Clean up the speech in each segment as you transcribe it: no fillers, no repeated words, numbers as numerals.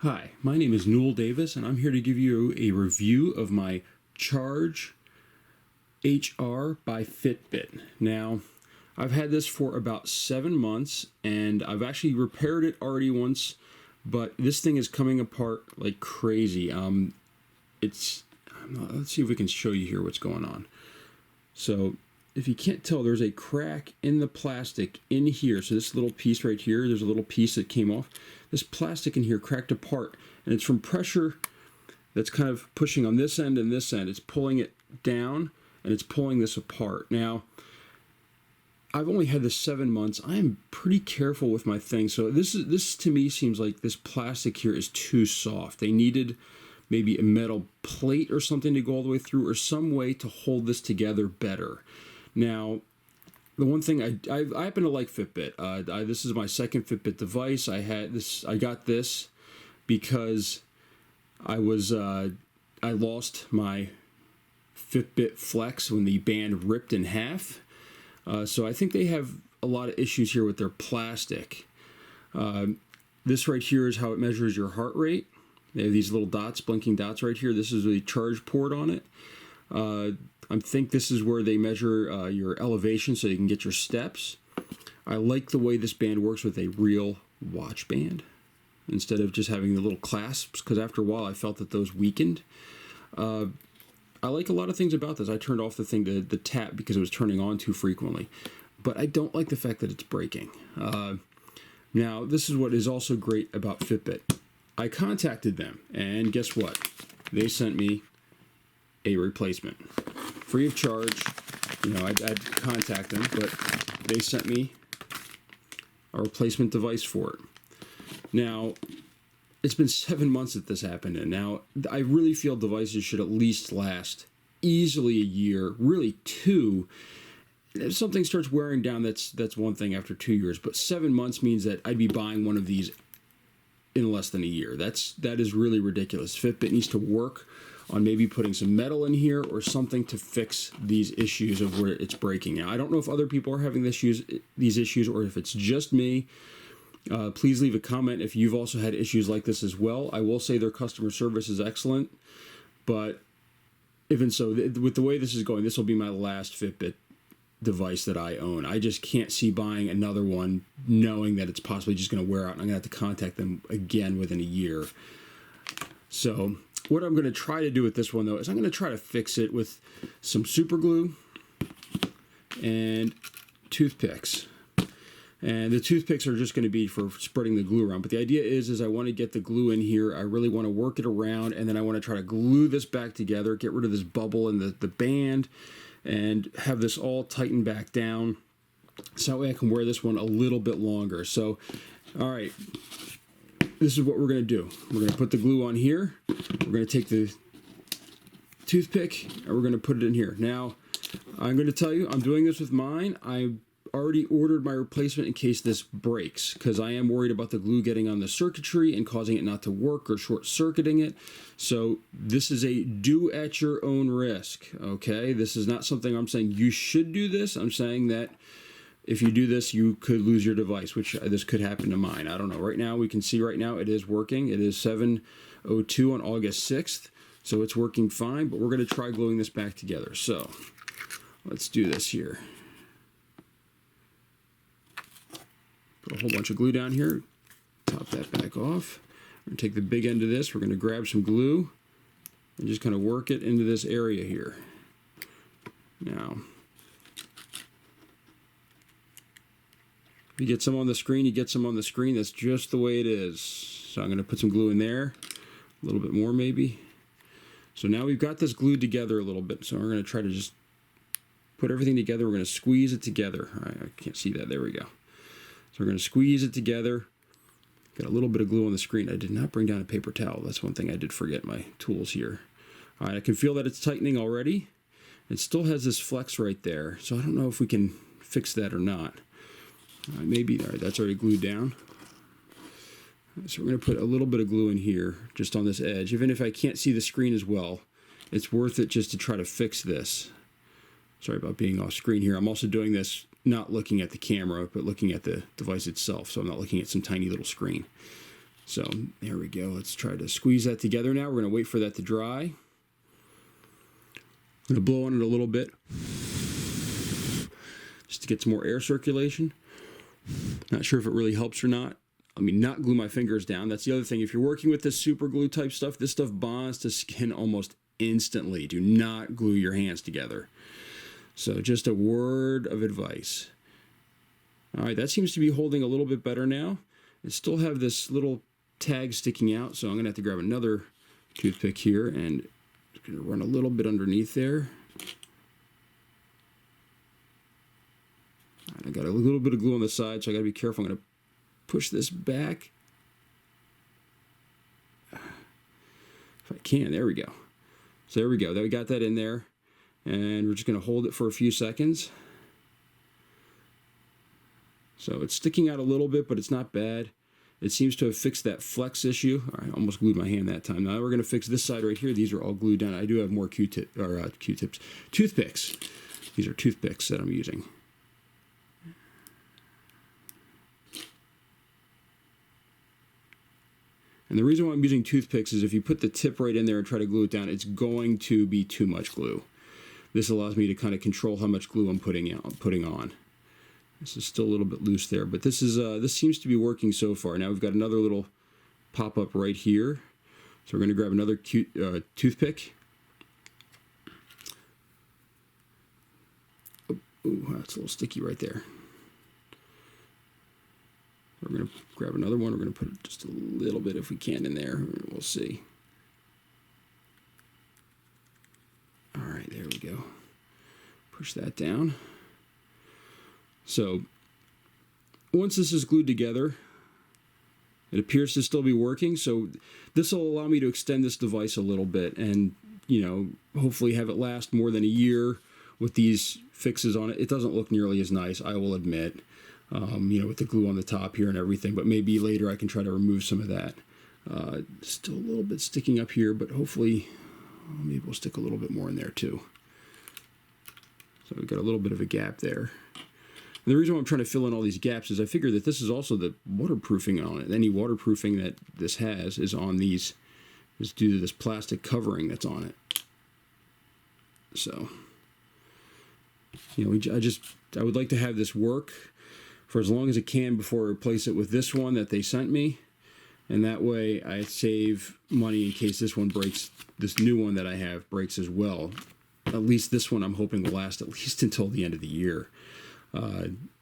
Hi, my name is Newell Davis, and I'm here to give you a review of my Charge HR by Fitbit. Now, I've had this for about 7 months, and I've actually repaired it already once, but this thing is coming apart like crazy. Let's see if we can show you here what's going on. So, if you can't tell, there's a crack in the plastic in here. So this little piece right here, there's a little piece that came off. This plastic in here cracked apart, and it's from pressure that's kind of pushing on this end and this end. It's pulling it down, and it's pulling this apart. Now, I've only had this 7 months. I am pretty careful with my things. So this to me seems like this plastic here is too soft. They needed maybe a metal plate or something to go all the way through, or some way to hold this together better. Now, the one thing I happen to like Fitbit. This is my second Fitbit device. I got this because I lost my Fitbit Flex when the band ripped in half. So I think they have a lot of issues here with their plastic. This right here is how it measures your heart rate. They have these little dots, blinking dots right here. This is the charge port on it. I think this is where they measure your elevation so you can get your steps. I like the way this band works with a real watch band instead of just having the little clasps, because after a while I felt that those weakened. I like a lot of things about this. I turned off the tap because it was turning on too frequently, but I don't like the fact that it's breaking. Now, this is what is also great about Fitbit. I contacted them, and guess what? They sent me a replacement, free of charge. I'd contact them, but they sent me a replacement device for it. Now, it's been 7 months that this happened, and now I really feel devices should at least last easily a year, really 2. If something starts wearing down, that's one thing after 2 years, but 7 months means that I'd be buying one of these in less than a year. That is really ridiculous. Fitbit needs to work on maybe putting some metal in here or something to fix these issues of where it's breaking. Now, I don't know if other people are having these issues or if it's just me. Please leave a comment if you've also had issues like this as well. I will say their customer service is excellent, but even so, with the way this is going, this will be my last Fitbit device that I own. I just can't see buying another one knowing that it's possibly just going to wear out and I'm going to have to contact them again within a year. So what I'm going to try to do with this one, though, is I'm going to try to fix it with some super glue and toothpicks. And the toothpicks are just going to be for spreading the glue around. But the idea is I want to get the glue in here. I really want to work it around, and then I want to try to glue this back together, get rid of this bubble in the band, and have this all tightened back down. So that way I can wear this one a little bit longer. So, all right. This is what we're going to do. We're going to put the glue on here. We're going to take the toothpick and we're going to put it in here. Now, I'm going to tell you, I'm doing this with mine. I already ordered my replacement in case this breaks, because I am worried about the glue getting on the circuitry and causing it not to work or short-circuiting it. So this is a do at your own risk, okay? This is not something I'm saying you should do this. I'm saying that if you do this, you could lose your device, which this could happen to mine. I don't know. Right now, we can see right now it is working. It is 7:02 on August 6th, so it's working fine, but we're going to try gluing this back together. So let's do this here. Put a whole bunch of glue down here. Top that back off. We're going to take the big end of this. We're going to grab some glue and just kind of work it into this area here. Now, you get some on the screen, you get some on the screen. That's just the way it is. So I'm going to put some glue in there, a little bit more maybe. So now we've got this glued together a little bit. So we're going to try to just put everything together. We're going to squeeze it together. I can't see that. There we go. So we're going to squeeze it together. Got a little bit of glue on the screen. I did not bring down a paper towel. That's one thing I did forget, my tools here. All right, I can feel that it's tightening already. It still has this flex right there. So I don't know if we can fix that or not. Maybe, all right, that's already glued down. So we're going to put a little bit of glue in here, just on this edge. Even if I can't see the screen as well, it's worth it just to try to fix this. Sorry about being off screen here. I'm also doing this not looking at the camera, but looking at the device itself. So I'm not looking at some tiny little screen. So there we go. Let's try to squeeze that together now. We're going to wait for that to dry. I'm going to blow on it a little bit just to get some more air circulation. Not sure if it really helps or not. I mean, not glue my fingers down. That's the other thing. If you're working with this super glue type stuff, this stuff bonds to skin almost instantly. Do not glue your hands together. So just a word of advice. All right, that seems to be holding a little bit better now. I still have this little tag sticking out, so I'm going to have to grab another toothpick here and just going to run a little bit underneath there. I got a little bit of glue on the side, so I got to be careful. I'm going to push this back. If I can, there we go. So there we go. We got that in there, and we're just going to hold it for a few seconds. So it's sticking out a little bit, but it's not bad. It seems to have fixed that flex issue. All right, I almost glued my hand that time. Now we're going to fix this side right here. These are all glued down. I do have more toothpicks. These are toothpicks that I'm using. And the reason why I'm using toothpicks is if you put the tip right in there and try to glue it down, it's going to be too much glue. This allows me to kind of control how much glue I'm putting on. This is still a little bit loose there, but this seems to be working so far. Now we've got another little pop-up right here. So we're going to grab another toothpick. Ooh, that's a little sticky right there. We're going to grab another one. We're going to put just a little bit, if we can, in there. We'll see. All right, there we go. Push that down. So once this is glued together, it appears to still be working. So this will allow me to extend this device a little bit and, you know, hopefully have it last more than a year with these fixes on it. It doesn't look nearly as nice, I will admit, you know, with the glue on the top here and everything. But maybe later I can try to remove some of that. Still a little bit sticking up here, but hopefully maybe we'll stick a little bit more in there too. So we've got a little bit of a gap there. And the reason why I'm trying to fill in all these gaps is I figure that this is also the waterproofing on it. Any waterproofing that this has is on these, is due to this plastic covering that's on it. So, you know, I would like to have this work for as long as it can before I replace it with this one that they sent me. And that way I save money in case this one breaks, this new one that I have breaks as well. At least this one I'm hoping will last at least until the end of the year.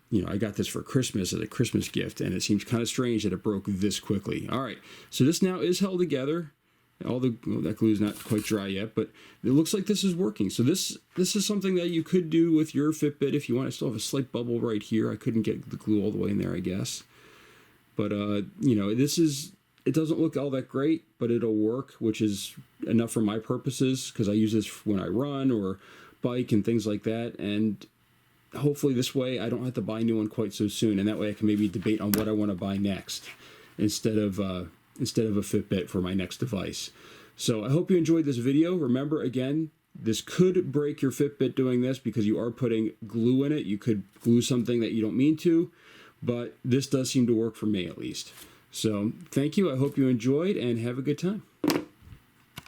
You know, I got this for Christmas as a Christmas gift, and it seems kind of strange that it broke this quickly. All right, so this now is held together. That glue is not quite dry yet, but it looks like this is working. So this is something that you could do with your Fitbit if you want. I still have a slight bubble right here. I couldn't get the glue all the way in there, I guess. But you know, it doesn't look all that great, but it'll work, which is enough for my purposes because I use this when I run or bike and things like that. And hopefully this way I don't have to buy a new one quite so soon, and that way I can maybe debate on what I want to buy next instead of a Fitbit for my next device. So I hope you enjoyed this video. Remember, again, this could break your Fitbit doing this because you are putting glue in it. You could glue something that you don't mean to, but this does seem to work for me at least. So thank you. I hope you enjoyed and have a good time.